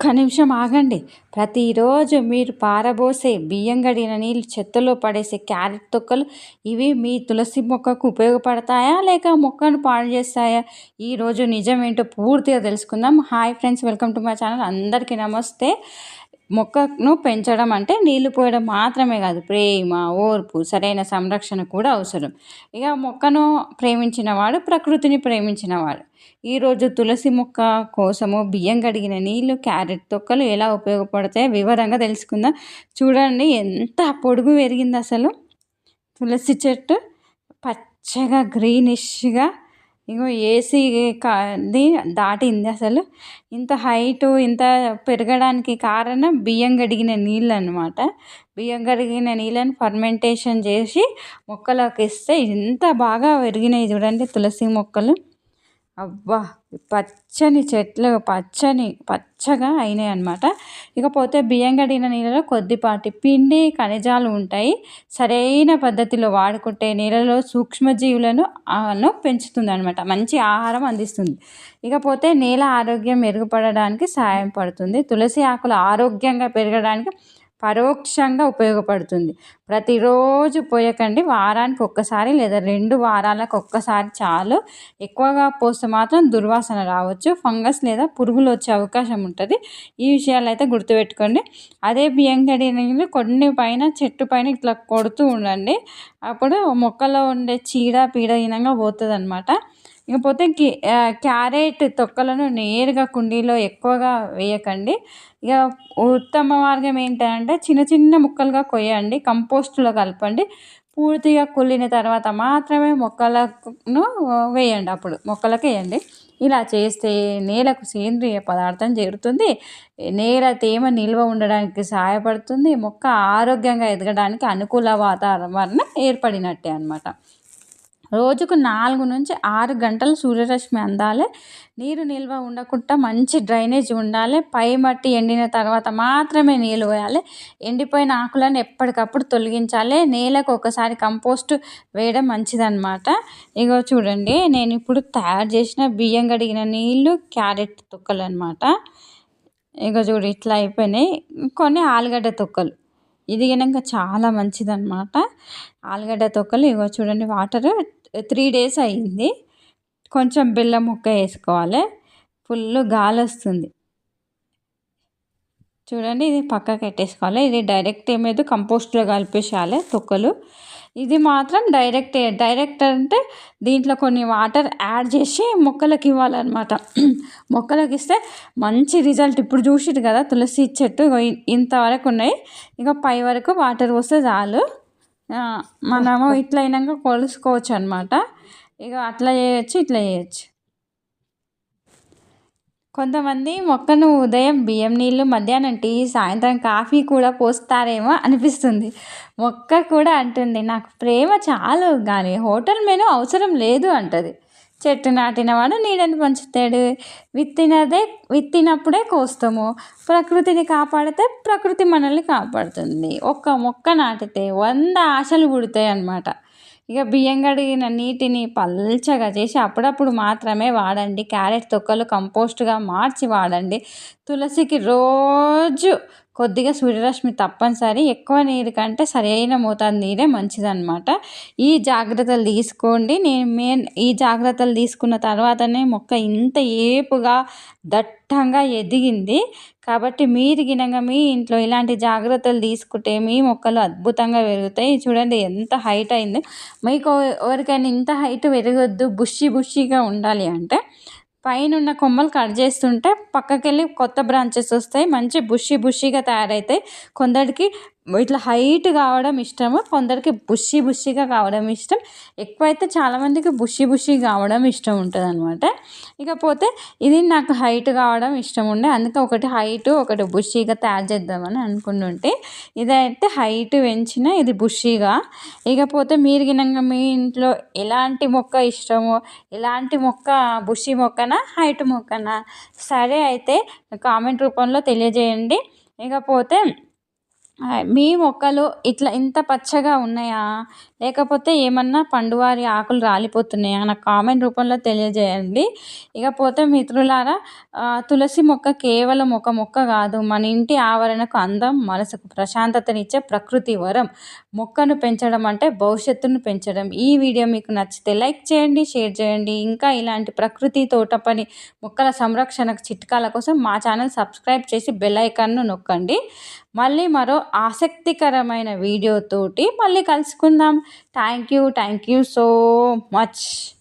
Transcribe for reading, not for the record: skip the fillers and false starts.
ఒక్క నిమిషం ఆగండి. ప్రతిరోజు మీరు పారబోసే బియ్యం గడిగిన నీళ్ళు, చెత్తలో పడేసే క్యారెట్ తొక్కలు ఇవి మీ తులసి మొక్కకు ఉపయోగపడతాయా? లేక మొక్కను పాడు చేస్తాయా? ఈరోజు నిజమేంటో పూర్తిగా తెలుసుకుందాం. Hi friends, welcome to my channel. అందరికీ నమస్తే. మొక్కను పెంచడం అంటే నీళ్లు పోయడం మాత్రమే కాదు, ప్రేమ, ఓర్పు, సరైన సంరక్షణ కూడా అవసరం. ఇక మొక్కను ప్రేమించినవాడు ప్రకృతిని ప్రేమించినవాడు. ఈరోజు తులసి మొక్క కోసము బియ్యం కడిగిన నీళ్లు, క్యారెట్ తొక్కలు ఎలా ఉపయోగపడతాయో వివరంగా తెలుసుకుందాం. చూడండి ఎంత పొడుగు పెరిగింది అసలు తులసి చెట్టు, పచ్చగా గ్రీనిష్గా. ఇగో ఏసీ దాటింది అసలు. ఇంత హైటు ఇంత పెరగడానికి కారణం బియ్యం కడిగిన నీళ్ళు అన్నమాట. బియ్యం కడిగిన నీళ్ళని ఫర్మెంటేషన్ చేసి మొక్కలకు ఇస్తే ఇంత బాగా పెరిగినాయి చూడండి తులసి మొక్కలు. అబ్బా, పచ్చని చెట్లు పచ్చగా అయినాయి అన్నమాట. ఇకపోతే బియ్యం కడిగిన నీళ్ళలో కొద్దిపాటి పిండి, ఖనిజాలు ఉంటాయి. సరైన పద్ధతిలో వాడుకుంటే నీళ్ళలో సూక్ష్మజీవులను పెంచుతుంది అన్నమాట, మంచి ఆహారం అందిస్తుంది. ఇకపోతే నేల ఆరోగ్యం మెరుగుపడడానికి సహాయం పడుతుంది. తులసి ఆకులు ఆరోగ్యంగా పెరగడానికి పరోక్షంగా ఉపయోగపడుతుంది. ప్రతిరోజు పోయకండి, వారానికి ఒక్కసారి లేదా 2 వారాలకు ఒక్కసారి చాలు. ఎక్కువగా పోస్తే మాత్రం దుర్వాసన రావచ్చు, ఫంగస్ లేదా పురుగులు వచ్చే అవకాశం ఉంటుంది. ఈ విషయాలు అయితే గుర్తుపెట్టుకోండి. అదే బియ్యం కడిగిన కొన్ని పైన చెట్టు పైన ఇట్లా కొడుతూ ఉండండి. అప్పుడు మొక్కలో ఉండే పీడ ఈనంగా పోతుంది అన్నమాట. ఇకపోతే క్యారెట్ తొక్కలను నేరుగా కుండీలో ఎక్కువగా వేయకండి. ఇక ఉత్తమ మార్గం ఏంటంటే చిన్న చిన్న ముక్కలుగా కొయ్యండి, కంపోస్టులో కలపండి. పూర్తిగా కుళ్ళిన తర్వాత మాత్రమే మొక్కలను వేయండి, అప్పుడు మొక్కలకు వేయండి. ఇలా చేస్తే నేలకు సేంద్రియ పదార్థం చేరుతుంది, నేల తేమ నిల్వ ఉండడానికి సహాయపడుతుంది, మొక్క ఆరోగ్యంగా ఎదగడానికి అనుకూల వాతావరణం ఏర్పడినట్టే అన్నమాట. రోజుకు 4 నుంచి 6 గంటలు సూర్యరశ్మి అందాలి. నీరు నిల్వ ఉండకుండా మంచి డ్రైనేజ్ ఉండాలి. పై మట్టి ఎండిన తర్వాత మాత్రమే నీళ్ళు పోయాలి. ఎండిపోయిన ఆకులను ఎప్పటికప్పుడు తొలగించాలి. నేలకు ఒకసారి కంపోస్ట్ వేయడం మంచిదన్నమాట. ఇగో చూడండి, నేను ఇప్పుడు తయారు చేసిన బియ్యం కడిగిన నీళ్ళు, క్యారెట్ తొక్కలు అన్నమాట. ఇగో చూడు ఇట్లా అయిపోయినాయి. కొన్ని ఆలుగడ్డ తొక్కలు, ఇది కనుక చాలా మంచిదన్నమాట. ఆలుగడ్డ తొక్కలు ఇగో చూడండి, వాటర్ 3 days అయ్యింది. కొంచెం బెల్లం ముక్క వేసుకోవాలి. ఫుల్ గాలి వస్తుంది చూడండి. ఇది పక్కకి పెట్టేసుకోవాలి. ఇది డైరెక్ట్ ఏమేదో కంపోస్ట్లో కలిపేసేయాలి తొక్కలు. ఇది మాత్రం డైరెక్ట్ అంటే దీంట్లో కొన్ని వాటర్ యాడ్ చేసి మొక్కలకి ఇవ్వాలన్నమాట. మొక్కలకి ఇస్తే మంచి రిజల్ట్. ఇప్పుడు చూసిరు కదా తులసి చెట్టు ఇంతవరకు ఉన్నాయి. ఇక పై వరకు వాటర్ వస్తే చాలు. మనము ఇట్లా అయినాక కొలుసుకోవచ్చు అన్నమాట. ఇక అట్లా చేయొచ్చు, ఇట్లా చేయొచ్చు. కొంతమంది మొక్కను ఉదయం బియ్యం నీళ్ళు, మధ్యాహ్నం టీ, సాయంత్రం కాఫీ కూడా పోస్తారేమో అనిపిస్తుంది. మొక్క కూడా అంటుంది, నాకు ప్రేమ చాలు కానీ హోటల్ మెనూ అవసరం లేదు అంటది. చెట్టు నాటినవాడు నీడని పంచుతాడు. విత్తినప్పుడే కోస్తాము. ప్రకృతిని కాపాడితే ప్రకృతి మనల్ని కాపాడుతుంది. ఒక్క మొక్క నాటితే 100 ఆశలు పుడతాయి అన్నమాట. ఇక బియ్యం కడిగిన నీటిని పల్చగా చేసి అప్పుడప్పుడు మాత్రమే వాడండి. క్యారెట్ తొక్కలు కంపోస్ట్గా మార్చి వాడండి. తులసికి రోజు కొద్దిగా సూర్యరశ్మి తప్పనిసరి. ఎక్కువ నీరు కంటే సరైన మోతాదు నీరే మంచిదన్నమాట. ఈ జాగ్రత్తలు తీసుకోండి. ఈ జాగ్రత్తలు తీసుకున్న తర్వాతనే మొక్క ఇంత ఏపుగా దట్టంగా ఎదిగింది. కాబట్టి మీరు గినంగా మీ ఇంట్లో ఇలాంటి జాగ్రత్తలు తీసుకుంటే మీ మొక్కలు అద్భుతంగా పెరుగుతాయి. చూడండి ఎంత హైట్ అయింది. మీకు ఎవరికైనా ఇంత హైట్ పెరగొద్దు, బుషీగా ఉండాలి అంటే పైన కొమ్మలు కట్ చేస్తుంటే పక్కకెళ్ళి కొత్త బ్రాంచెస్ వస్తాయి, మంచి బుషీగా తయారవుతాయి. కొందరికి ఇట్లా హైట్ కావడం ఇష్టము, కొందరికి బుషీగా కావడం ఇష్టం. ఎక్కువైతే చాలామందికి బుషీ కావడం ఇష్టం ఉంటుంది అనమాట. ఇకపోతే ఇది నాకు హైట్ కావడం ఇష్టం ఉండే, అందుకే ఒకటి హైట్ ఒకటి బుషీగా తయారు చేద్దామని అనుకుంటుంటే ఇదైతే హైట్ పెంచిన, ఇది బుషీగా. ఇకపోతే మీరు గినంగా మీ ఇంట్లో ఎలాంటి మొక్క ఇష్టమో, ఎలాంటి మొక్క, బుషీ మొక్కనా హైట్ మొక్కనా, సరే అయితే కామెంట్ రూపంలో తెలియజేయండి. ఇకపోతే మీ మొక్కలు ఇట్లా ఇంత పచ్చగా ఉన్నాయా? లేకపోతే ఏమన్నా పండువారి ఆకులు రాలిపోతున్నాయా? నాకు కామెంట్ రూపంలో తెలియజేయండి. ఇకపోతే మిత్రులారా, తులసి మొక్క కేవలం ఒక మొక్క కాదు. మన ఇంటి ఆవరణకు అందం, మనసుకు ప్రశాంతతనిచ్చే ప్రకృతి వరం. మొక్కను పెంచడం అంటే భవిష్యత్తును పెంచడం. ఈ వీడియో మీకు నచ్చితే లైక్ చేయండి, షేర్ చేయండి. ఇంకా ఇలాంటి ప్రకృతి, తోట పని, మొక్కల సంరక్షణకు చిట్కాల కోసం మా ఛానల్ సబ్స్క్రైబ్ చేసి బెల్ ఐకాన్ను నొక్కండి. మళ్ళీ మరో ఆసక్తికరమైన వీడియోతోటి మళ్ళీ కలుసుకుందాం. Thank you so much.